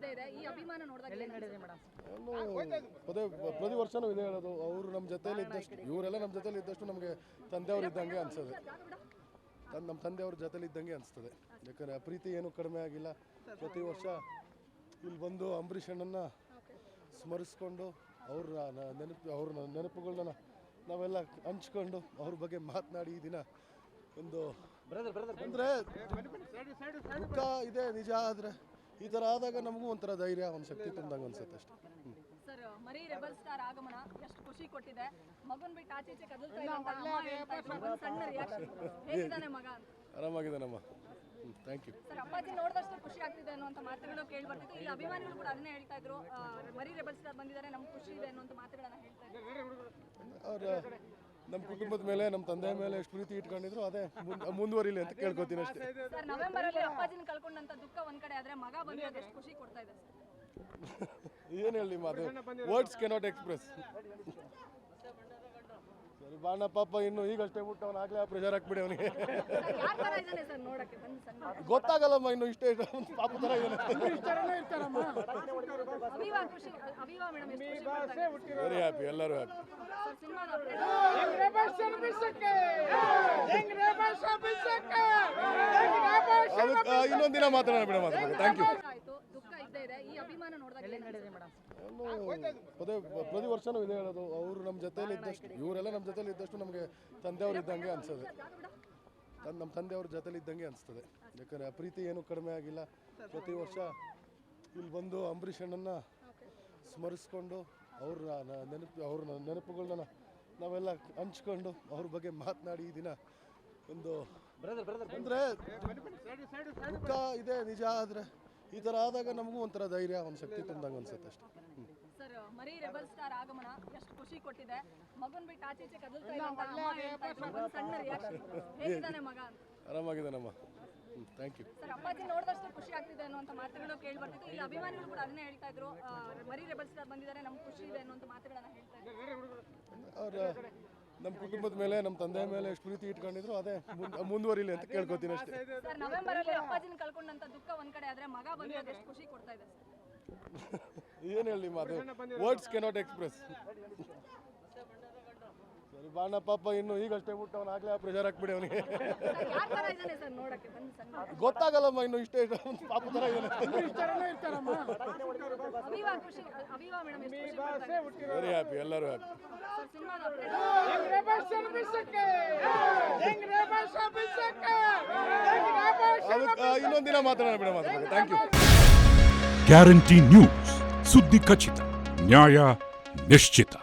ಇದ್ದೇ ಇದೆ. ಈ ಅಭಿಮಾನ ನೋಡಿದಾಗ ಏನ್ ಅನ್ಸುತ್ತೆ? ಪ್ರತಿ ವರ್ಷನೂ ಇದೆ ಹೇಳೋದು. ಅವರು ನಮ್ಮ ಜೊತೆಲಿ ಇದ್ದಷ್ಟು, ಇವರೆಲ್ಲ ನಮ್ಮ ಜೊತೆಲಿ ಇದ್ದಷ್ಟು ನಮಗೆ ತಂದೆಯವ್ರು ಇದ್ದಂಗೆ ಅನ್ಸೋದು. ನಮ್ಮ ತಂದೆಯವ್ರ ಜೊತೆಲಿ ಇದ್ದಂಗೆ ಅನಿಸ್ತದೆ. ಯಾಕಂದರೆ ಆ ಪ್ರೀತಿ ಏನೂ ಕಡಿಮೆ ಆಗಿಲ್ಲ. ಪ್ರತಿ ವರ್ಷ ಇಲ್ಲಿ ಬಂದು ಅಂಬರೀಷ್ ಅಣ್ಣನ ಸ್ಮರಿಸ್ಕೊಂಡು ಅವ್ರ ನೆನಪುಗಳನ್ನ ನಾವೆಲ್ಲ ಹಂಚ್ಕೊಂಡು ಅವ್ರ ಬಗ್ಗೆ ಮಾತನಾಡಿ ಈ ದಿನ ಒಂದು ಅಂದರೆ ದುಃಖ ಇದೆ ನಿಜ. ಆದರೆ ಈ ಥರ ಆದಾಗ ನಮಗೂ ಒಂಥರ ಧೈರ್ಯ, ಒಂದು ಶಕ್ತಿ ತಂದಂಗೆ ಅನ್ಸುತ್ತೆ ಅಷ್ಟೇ. ಸರ್, ಮರಿ ರೆಬಲ್ ಸ್ಟಾರ್ ಆಗಮನ ಎಷ್ಟು ಖುಷಿ ಕೊಟ್ಟಿದೆ. ಮಗನ್ ಬಿಟ್ಟು ಆಚೀಚೆ ಕದಲ್ತಾ ಇಲ್ಲ ಅಂತ ಅಮ್ಮ ಹೇಳ್ತಾ ಇದ್ರು. ಒಂದು ಸಣ್ಣ ರಿಯಾಕ್ಷನ್, ಹೇಗಿದ್ದಾನೆ ಮಗ ಅಂತ? ಆರಾಮಾಗಿದ್ದಾನಮ್ಮ, ಥ್ಯಾಂಕ್ ಯು. ಸರ್, ಅಪ್ಪಾಜಿ ನೋಡಿದಷ್ಟು ಖುಷಿ ಆಗ್ತಿದೆ ಅನ್ನುವಂಥ ಮಾತುಗಳು ಕೇಳಿ ಬರ್ತಿತ್ತು. ಇಲ್ಲಿ ಅಭಿಮಾನಿಗಳು ಕೂಡ ಅದನ್ನೇ ಹೇಳ್ತಾ ಇದ್ರು, ಮರಿ ರೆಬಲ್ ಸ್ಟಾರ್ ಬಂದಿದ್ದಾರೆ, ನಮ್ಗೆ ಖುಷಿ ಇದೆ ಅನ್ನುವಂಥ ಮಾತುಗಳನ್ನ ಹೇಳ್ತಾ ಇದ್ರು. ಅವ್ರ ನಮ್ಮ ಕುಟುಂಬದ ಮೇಲೆ, ನಮ್ಮ ತಂದೆ ಮೇಲೆ ಎಷ್ಟು ಪ್ರೀತಿ ಇಟ್ಕೊಂಡಿದ್ರು ಅದೇ ಮುಂದುವರಿಲಿ ಅಂತ ಕೇಳ್ಕೊತೀನಿ ಅಷ್ಟೇ. ಸರ್, ನವೆಂಬರ್ ಅಲ್ಲಿ ಅಪ್ಪಾಜಿನ ಕಳ್ಕೊಂಡಂತ ದುಃಖ ಒಂದ್ ಕಡೆ ಆದ್ರೆ ಮಗ ಬಂದಿರೋದು ಎಷ್ಟು ಖುಷಿ ಕೊಡ್ತಾ ಇದೆ ಸರ್? ಏನು ಹೇಳಿ ಮಾತು, ವರ್ಡ್ಸ್ ಕೆನಾಟ್ ಎಕ್ಸ್ಪ್ರೆಸ್. ಸರಿ ಬಾಣ ಪಾಪ ಇನ್ನು ಈಗಷ್ಟೇ ಬಿಟ್ಟು ಅವನು ಆಗ್ಲೇ ಪ್ರೆಷರ್ ಹಾಕ್ಬಿಡಿ ಅವನಿಗೆ. ಯಾವ ತರ ಇದ್ದಾನೆ ಸರ್ ನೋಡಕ್ಕೆ? ಬಂದು ಸಣ್ಣ ಗೊತ್ತಾಗಲ್ಲಮ್ಮ ಇನ್ನು ಇಷ್ಟೇ ಪಾಪ ಥರ ಇದ್ದಾನೆ. ಅಭಿವಾ ಖುಷಿ, ಅಭಿವಾ ಮೇಡಮ್ ಎಷ್ಟು ಖುಷಿ ಪಡ್ತಾರೆ? ವೆರಿ ಹ್ಯಾಪಿ, ಎಲ್ಲರೂ ಹ್ಯಾಪಿ. ಸರ್, ಸಿನಿಮಾದ ಅದಕ್ಕೆ ಇನ್ನೊಂದು ದಿನ ಮಾತಾಡೋಣ ಬಿಡ ಮಾತಾಡೋಣ. Thank you. ಆಯ್ತು, ದುಃಖ ಇದ್ದೇ ಇದೆ. ಈ ಅಭಿಮಾನ ನೋಡಿದಾಗ ಏನ್ ಅನ್ಸುತ್ತೆ ಮೇಡಮ್? ಪ್ರತಿ ವರ್ಷನೂ ಇದೆ ಹೇಳೋದು. ಅವರು ನಮ್ಮ ಜೊತೆಲಿ ಇದ್ದಷ್ಟು, ಇವರೆಲ್ಲ ನಮ್ಮ ಜೊತೆಲಿ ಇದ್ದಷ್ಟು ನಮಗೆ ತಂದೆಯವ್ರು ಇದ್ದಂಗೆ ಅನ್ಸೋದು. ನಮ್ಮ ತಂದೆಯವ್ರ ಜೊತೆಲಿ ಇದ್ದಂಗೆ ಅನಿಸ್ತದೆ. ಯಾಕಂದರೆ ಆ ಪ್ರೀತಿ ಏನೂ ಕಡಿಮೆ ಆಗಿಲ್ಲ. ಪ್ರತಿ ವರ್ಷ ಇಲ್ಲಿ ಬಂದು ಅಂಬರೀಷ್ ಅಣ್ಣನ ಸ್ಮರಿಸ್ಕೊಂಡು ಅವ್ರ ನೆನಪುಗಳನ್ನ ನಾವೆಲ್ಲ ಹಂಚ್ಕೊಂಡು ಅವ್ರ ಬಗ್ಗೆ ಮಾತನಾಡಿ ಈ ದಿನ ಒಂದು ಅಂದರೆ ದುಃಖ ಇದೆ ನಿಜ. ಆದರೆ ಈ ಥರ ಆದಾಗ ನಮಗೂ ಒಂಥರ ಧೈರ್ಯ, ಒಂದು ಶಕ್ತಿ ತಂದಂಗೆ ಅನ್ಸುತ್ತೆ ಅಷ್ಟೇ. ಸರ್, ಮರಿ ರೆಬಲ್ ಸ್ಟಾರ್ ಆಗಮನ ಎಷ್ಟು ಖುಷಿ ಕೊಟ್ಟಿದೆ. ಮಗನ್ ಬಿಟ್ಟು ಆಚೀಚೆ ಕದಲ್ತಾ ಇಲ್ಲ ಅಂತ ಅಮ್ಮ ಹೇಳ್ತಾ ಇದ್ರು. ಒಂದು ಸಣ್ಣ ರಿಯಾಕ್ಷನ್, ಹೇಗಿದ್ದಾನೆ ಮಗ ಅಂತ? ಆರಾಮಾಗಿದ್ದಾನಮ್ಮ, ಥ್ಯಾಂಕ್ ಯು. ಸರ್, ಅಪ್ಪಾಜಿ ನೋಡಿದಷ್ಟು ಖುಷಿ ಆಗ್ತಿದೆ ಅನ್ನುವಂಥ ಮಾತುಗಳು ಕೇಳಿ ಬರ್ತಿತ್ತು. ಇಲ್ಲಿ ಅಭಿಮಾನಿಗಳು ಕೂಡ ಅದನ್ನೇ ಹೇಳ್ತಾ ಇದ್ರು, ಮರಿ ರೆಬಲ್ ಸ್ಟಾರ್ ಬಂದಿದ್ದಾರೆ, ನಮ್ಗೆ ಖುಷಿ ಇದೆ ಅನ್ನುವಂಥ ಮಾತುಗಳನ್ನ ಹೇಳ್ತಾ ಇದ್ರು. ಅವ್ರ ನಮ್ಮ ಕುಟುಂಬದ ಮೇಲೆ, ನಮ್ಮ ತಂದೆ ಮೇಲೆ ಎಷ್ಟು ಪ್ರೀತಿ ಇಟ್ಕೊಂಡಿದ್ರು ಅದೇ ಮುಂದುವರಿಲಿ ಅಂತ ಕೇಳ್ಕೊತೀನಿ ಅಷ್ಟೇ. ಸರ್, ನವೆಂಬರ್ ಅಲ್ಲಿ ಅಪ್ಪಾಜಿನ ಕಳ್ಕೊಂಡಂತ ದುಃಖ ಒಂದ್ ಕಡೆ ಆದ್ರೆ ಮಗ ಬಂದಿರೋದು ಎಷ್ಟು ಖುಷಿ ಕೊಡ್ತಾ ಇದೆ ಸರ್? ಏನು ಹೇಳಿ ಮಾತು, ವರ್ಡ್ಸ್ ಕೆನಾಟ್ ಎಕ್ಸ್ಪ್ರೆಸ್. ಸರಿ ಬಾಣ ಪಾಪ ಇನ್ನು ಈಗಷ್ಟೇ ಬಿಟ್ಟು ಅವನು ಆಗ್ಲೇ ಪ್ರೆಷರ್ ಹಾಕ್ಬಿಡಿ ಅವನಿಗೆ. ಯಾವ ತರ ಇದ್ದಾನೆ ಸರ್ ನೋಡಕ್ಕೆ? ಬಂದು ಸಣ್ಣ ಗೊತ್ತಾಗಲ್ಲಮ್ಮ ಇನ್ನು ಇಷ್ಟೇ ಪಾಪ ಥರ ಇದ್ದಾನೆ. ಅಭಿವಾ ಖುಷಿ, ಅಭಿವಾ ಮೇಡಮ್ ಎಷ್ಟು ಖುಷಿ ಪಡ್ತಾರೆ? ವೆರಿ ಹ್ಯಾಪಿ, ಎಲ್ಲರೂ ಹ್ಯಾಪಿ. ಸರ್, ಸಿನಿಮಾದ ಅದಕ್ಕೆ ಇನ್ನೊಂದು ದಿನ ಮಾತಾಡೋಣ ಬಿಡ ಮಾತಾಡೋಣ. Thank you. ಗ್ಯಾರಂಟಿ ನ್ಯೂಸ್, ಸುದ್ದಿ ಖಚಿತ, ನ್ಯಾಯ ನಿಶ್ಚಿತ.